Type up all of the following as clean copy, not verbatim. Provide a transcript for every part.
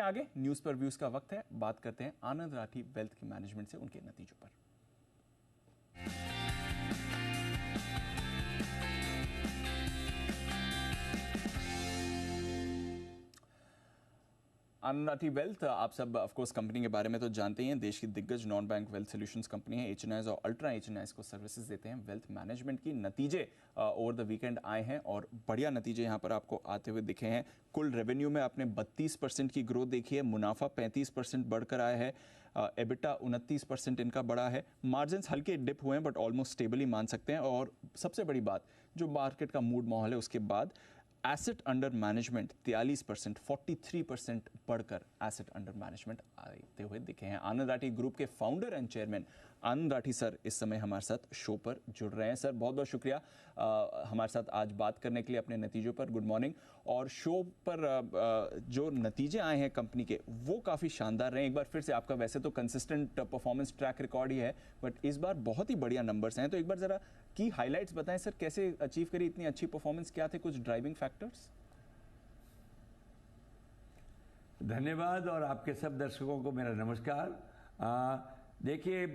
हैं आगे, न्यूज़ पर व्यूज़ का वक्त है। बात करते हैं आनंद राठी वेल्थ की मैनेजमेंट से उनके नतीजों पर। आनंद राठी वेल्थ, आप सब ऑफ कोर्स कंपनी के बारे में तो जानते ही हैं। देश की दिग्गज non bank wealth solutions company है। एचएनआईज और अल्ट्रा एचएनआईज को सर्विसेज देते हैं वेल्थ मैनेजमेंट की। नतीजे ओवर द वीकेंड आए हैं और बढ़िया नतीजे यहाँ पर आपको आते हुए दिखे हैं। कुल रेवेन्यू में आपने 32% की ग्रोथ देखी है, मुनाफा 35% बढ़कर आया है, एबिटा 29% इनका बढ़ा है, मार्जिन हल्के डिप हुए हैं बट ऑलमोस्ट स्टेबली मान सकते हैं। और सबसे बड़ी बात, जो मार्केट का मूड माहौल है उसके बाद एसेट अंडर मैनेजमेंट 43%, 43% बढ़कर एसेट अंडर मैनेजमेंट आते हुए दिखे हैं। आनंद राठी ग्रुप के founder and chairman Anand Rathi sir इस समय हमारे साथ शो पर जुड़ रहे हैं। सर बहुत बहुत शुक्रिया हमारे साथ आज बात करने के लिए अपने नतीजों पर। Good morning. और शो पर जो नतीजे आए हैं कंपनी के वो काफ़ी शानदार रहे। एक बार फिर से आपका वैसे तो कंसिस्टेंट परफॉर्मेंस ट्रैक रिकॉर्ड ही है बट इस बार बहुत ही बढ़िया नंबर्स हैं। तो एक बार ज़रा की हाइलाइट्स बताएं सर, कैसे अचीव करी इतनी अच्छी परफॉर्मेंस, क्या थे कुछ ड्राइविंग फैक्टर्स? धन्यवाद और आपके सब दर्शकों को मेरा नमस्कार। देखिए,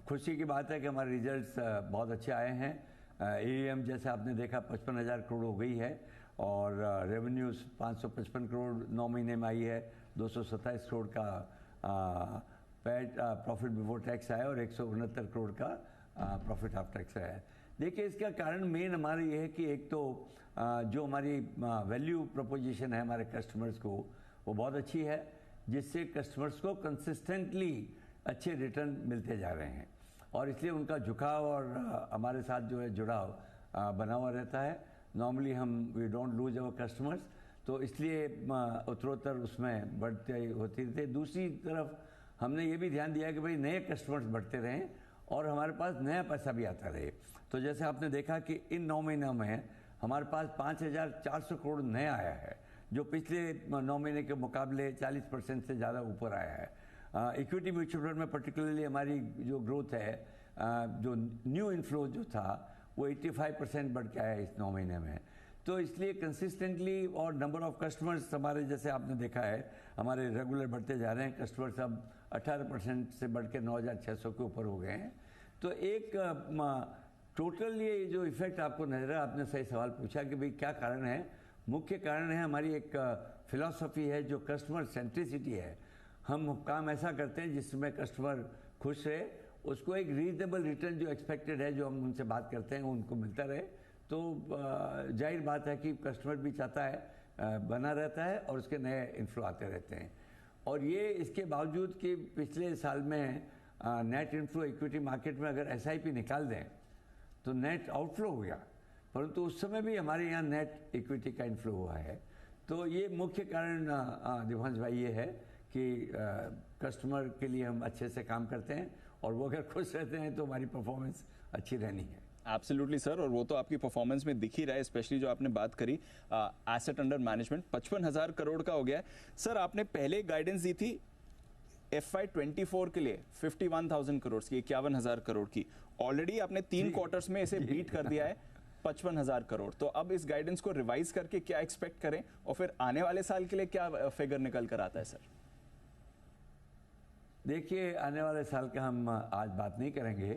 खुशी की बात है कि हमारे रिजल्ट्स बहुत अच्छे आए हैं। एएम जैसे आपने देखा 55,000 करोड़ हो गई है और रेवेन्यूज 555 करोड़ 9 महीने में आई है। 227 करोड़ का पैट प्रॉफिट बिफोर टैक्स आया और 169 करोड़ का प्रॉफिट आफ्टर टैक्स आया है। देखिए, इसका कारण मेन हमारा ये है कि एक तो जो हमारी वैल्यू प्रोपोजिशन है हमारे कस्टमर्स को वो बहुत अच्छी है, जिससे कस्टमर्स को कंसिस्टेंटली अच्छे रिटर्न मिलते जा रहे हैं और इसलिए उनका झुकाव और हमारे साथ जो है जुड़ाव बना हुआ रहता है। नॉर्मली हम we don't lose our customers, तो इसलिए उत्तरोत्तर उसमें बढ़ते होती रहती है। दूसरी तरफ हमने ये भी ध्यान दिया कि भाई नए कस्टमर्स बढ़ते रहें और हमारे पास नया पैसा भी आता रहे। तो जैसे आपने देखा कि इन 9 महीनों में हमारे पास 5,400 करोड़ नया आया है, जो पिछले 9 महीने के मुकाबले 40% से ज़्यादा ऊपर आया है। इक्विटी म्यूचुअल फंड में पर्टिकुलरली हमारी जो ग्रोथ है, जो न्यू इनफ्लो जो था वो 85% बढ़ के आया है इस 9 महीने में। तो इसलिए कंसिस्टेंटली और नंबर ऑफ कस्टमर्स हमारे जैसे आपने देखा है हमारे रेगुलर बढ़ते जा रहे हैं। कस्टमर्स अब 18% से बढ़ के 9,600 के ऊपर हो गए हैं। तो एक टोटल ये जो इफेक्ट आपको नजर है, आपने सही सवाल पूछा कि भाई क्या कारण है। मुख्य कारण है हमारी एक फिलॉसफी है जो कस्टमर सेंट्रिसिटी है। हम काम ऐसा करते हैं जिसमें कस्टमर खुश रहे, उसको एक रीजनेबल रिटर्न जो एक्सपेक्टेड है, जो हम उनसे बात करते हैं उनको मिलता रहे। तो जाहिर बात है कि कस्टमर भी चाहता है बना रहता है और उसके नए इन्फ्लो आते रहते हैं। और ये इसके बावजूद कि पिछले साल में नेट इन्फ्लो इक्विटी मार्केट में अगर एसआईपी निकाल दें तो नेट आउटफ्लो हो गया, परंतु उस समय भी हमारे यहाँ नेट इक्विटी का इन्फ्लो हुआ है। तो ये मुख्य कारण दिवांश भाई ये है कि कस्टमर के लिए हम अच्छे से काम करते हैं और वो अगर खुश रहते हैं तो हमारी परफॉर्मेंस अच्छी रहनी है। एब्सोल्युटली सर, और वो तो आपकी परफॉर्मेंस में दिख ही रहा है, स्पेशली जो आपने बात करी एसेट अंडर मैनेजमेंट 55,000 करोड़ का हो गया है। सर आपने पहले गाइडेंस दी थी FY24 के लिए 51,000 करोड़ की, 51,000 करोड़ की। ऑलरेडी आपने 3 क्वार्टर्स में इसे बीट कर दिया है 55,000 करोड़। तो अब इस गाइडेंस को रिवाइज करके क्या एक्सपेक्ट करें और फिर आने वाले साल के लिए क्या फिगर निकल कर आता है सर? देखिए, आने वाले साल का हम आज बात नहीं करेंगे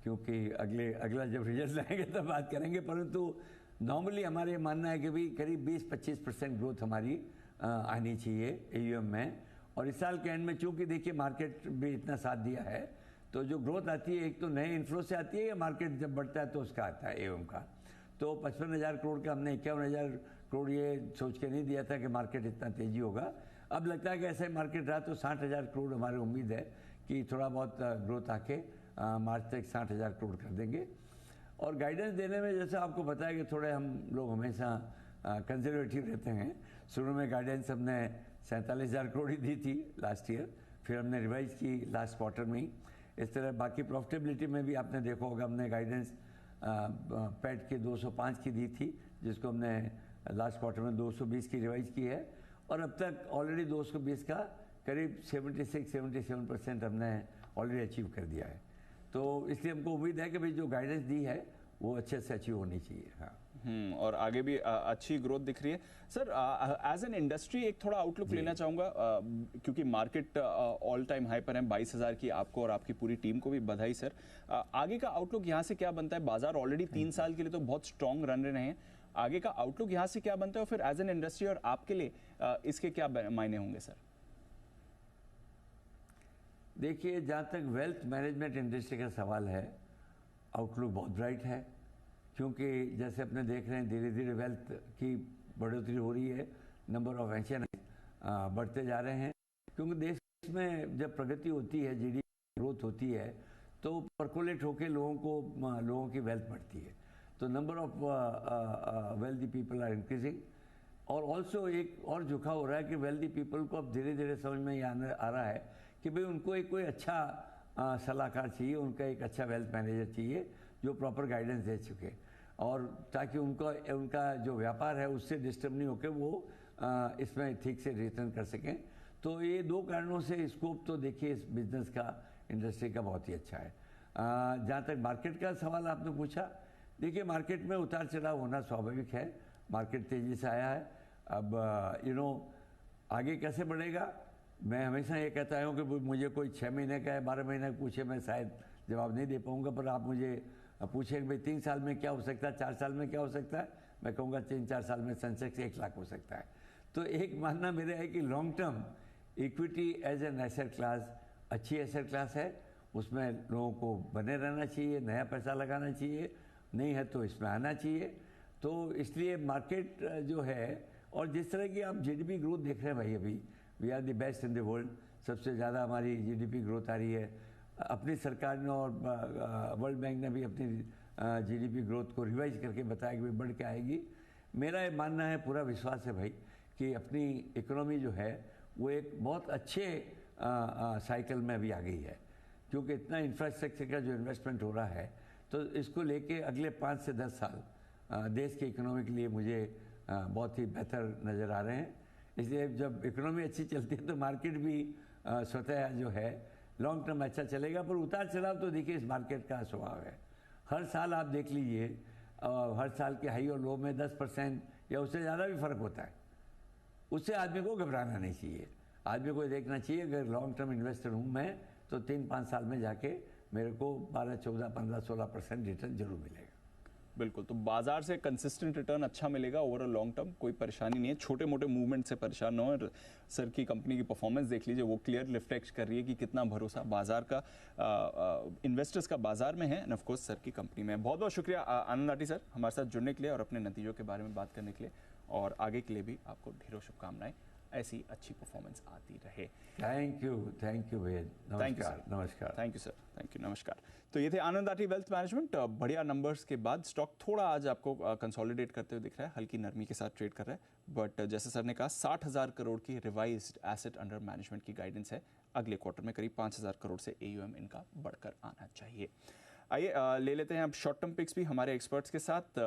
क्योंकि अगला जब रिजल्ट लाएंगे तब बात करेंगे, परंतु नॉर्मली हमारे मानना है कि भाई करीब 20-25% ग्रोथ हमारी आनी चाहिए एयूएम में। और इस साल के एंड में चूंकि देखिए मार्केट भी इतना साथ दिया है, तो जो ग्रोथ आती है एक तो नए इन्फ्लो से आती है या मार्केट जब बढ़ता है तो उसका आता है एयूएम का। तो 55,000 करोड़ का हमने 51,000 करोड़ ये सोच के नहीं दिया था कि मार्केट इतना तेजी होगा। अब लगता है कि ऐसे मार्केट रहा तो 60,000 करोड़ हमारी उम्मीद है कि थोड़ा बहुत ग्रोथ आके मार्च तक 60,000 करोड़ कर देंगे। और गाइडेंस देने में जैसे आपको पता है कि थोड़े हम लोग हमेशा कंजर्वेटिव रहते हैं। शुरू में गाइडेंस हमने 47,000 करोड़ ही दी थी लास्ट ईयर, फिर हमने रिवाइज की लास्ट क्वार्टर में ही। इस तरह बाकी प्रॉफिटेबिलिटी में भी आपने देखा होगा हमने गाइडेंस पैट के 205 की दी थी, जिसको हमने लास्ट क्वार्टर में 220 की रिवाइज की है और अब तक ऑलरेडी 220 का करीब 76-77% हमने ऑलरेडी अचीव कर दिया है। तो इसलिए हमको उम्मीद है कि भाई जो गाइडेंस दी है वो अच्छे से अचीव होनी चाहिए। हाँ। और आगे भी अच्छी ग्रोथ दिख रही है सर। एज एन इंडस्ट्री एक थोड़ा आउटलुक लेना चाहूँगा, क्योंकि मार्केट ऑल टाइम हाई पर है। 22,000 की आपको और आपकी पूरी टीम को भी बधाई सर। आगे का आउटलुक यहाँ से क्या बनता है? बाजार ऑलरेडी 3 साल के लिए तो बहुत स्ट्रॉन्ग रन रहे हैं, आगे का आउटलुक यहाँ से क्या बनता है, और फिर एज एन इंडस्ट्री और आपके लिए इसके क्या मायने होंगे सर? देखिए, जहाँ तक वेल्थ मैनेजमेंट इंडस्ट्री का सवाल है, आउटलुक बहुत ब्राइट है, क्योंकि जैसे अपने देख रहे हैं धीरे धीरे वेल्थ की बढ़ोतरी हो रही है, नंबर ऑफ एनएच बढ़ते जा रहे हैं, क्योंकि देश में जब प्रगति होती है, जीडीपी ग्रोथ होती है, तो परकोलेट होकर लोगों की वेल्थ बढ़ती है, तो number of wealthy people are increasing. और ऑल्सो एक और झुकाव हो रहा है कि वेल्दी पीपल को अब धीरे धीरे समझ में आ रहा है कि भाई उनको एक कोई अच्छा सलाहकार चाहिए, उनका एक अच्छा वेल्थ मैनेजर चाहिए जो प्रॉपर गाइडेंस दे चुके, और ताकि उनका जो व्यापार है उससे डिस्टर्ब नहीं होकर वो इसमें ठीक से रिटर्न कर सकें। तो ये दो कारणों से स्कोप तो देखिए इस बिजनेस का, इंडस्ट्री का बहुत ही अच्छा है। जहाँ तक मार्केट का सवाल आपने पूछा, देखिए मार्केट में उतार चढ़ाव होना स्वाभाविक है, मार्केट तेज़ी से आया है। अब आगे कैसे बढ़ेगा, मैं हमेशा ये कहता हूँ कि मुझे कोई 6 महीने का है 12 महीने का पूछे, मैं शायद जवाब नहीं दे पाऊँगा, पर आप मुझे पूछे कि भाई 3 साल में क्या हो सकता है, 4 साल में क्या हो सकता है, मैं कहूँगा 3-4 साल में सेंसेक्स 1 लाख हो सकता है। तो एक मानना मेरा है कि long term equity as an asset class अच्छी एसेट क्लास है, उसमें लोगों को बने रहना चाहिए, नया पैसा लगाना चाहिए, नहीं है तो इसमें आना चाहिए। तो इसलिए मार्केट जो है, और जिस तरह की आप जीडीपी ग्रोथ देख रहे हैं भाई, अभी we are the best in the world, सबसे ज़्यादा हमारी जीडीपी ग्रोथ आ रही है। अपनी सरकार ने और वर्ल्ड बैंक ने भी अपनी जीडीपी ग्रोथ को रिवाइज करके बताया कि बढ़ के आएगी। मेरा ये मानना है, पूरा विश्वास है भाई, कि अपनी इकोनॉमी जो है वो एक बहुत अच्छे साइकिल में अभी आ गई है, क्योंकि इतना इंफ्रास्ट्रक्चर का जो इन्वेस्टमेंट हो रहा है, तो इसको लेके अगले 5 से 10 साल देश के इकोनॉमी के लिए मुझे बहुत ही बेहतर नज़र आ रहे हैं। इसलिए जब इकोनॉमी अच्छी चलती है तो मार्केट भी स्वतः जो है लॉन्ग टर्म अच्छा चलेगा। पर उतार चढ़ाव तो देखिए इस मार्केट का स्वभाव है, हर साल आप देख लीजिए, हर साल के हाई और लो में 10% या उससे ज़्यादा भी फ़र्क होता है। उससे आदमी को घबराना नहीं चाहिए, आदमी को देखना चाहिए अगर लॉन्ग टर्म इन्वेस्टर हूँ मैं, तो 3-5 साल में जाके मेरे को 12, 14, 15, 16% रिटर्न जरूर मिलेगा। बिल्कुल, तो बाजार से कंसिस्टेंट रिटर्न अच्छा मिलेगा ओवर लॉन्ग टर्म, कोई परेशानी नहीं है, छोटे मोटे मूवमेंट से परेशान न हो। और सर की कंपनी की परफॉर्मेंस देख लीजिए, वो क्लियर रिफ्लेक्ट कर रही है कि कितना भरोसा बाजार का, इन्वेस्टर्स का बाजार में है, एंड ऑफ कोर्स सर की कंपनी में। बहुत बहुत शुक्रिया आनंद आटी सर हमारे साथ जुड़ने के लिए और अपने नतीजों के बारे में बात करने के लिए, और आगे के लिए भी आपको ढेरों शुभकामनाएं, ऐसी अच्छी परफॉर्मेंस आती रहे। थैंक यू भैया, नमस्कार। नमस्कार, thank you sir, thank you, नमस्कार। तो ये थे आनंद आटी वेल्थ मैनेजमेंट। बढ़िया नंबर्स के बाद स्टॉक थोड़ा आज आपको कंसोलिडेट करते हुए दिख रहा है, हल्की नरमी के साथ ट्रेड कर रहा है, बट जैसे सर ने कहा 60,000 करोड़ की रिवाइज्ड एसेट अंडर मैनेजमेंट की गाइडेंस है, अगले क्वार्टर में करीब 5,000 करोड़ से AUM इनका बढ़कर आना चाहिए। आइए ले लेते हैं अब शॉर्ट टर्म पिक्स भी हमारे एक्सपर्ट्स के साथ।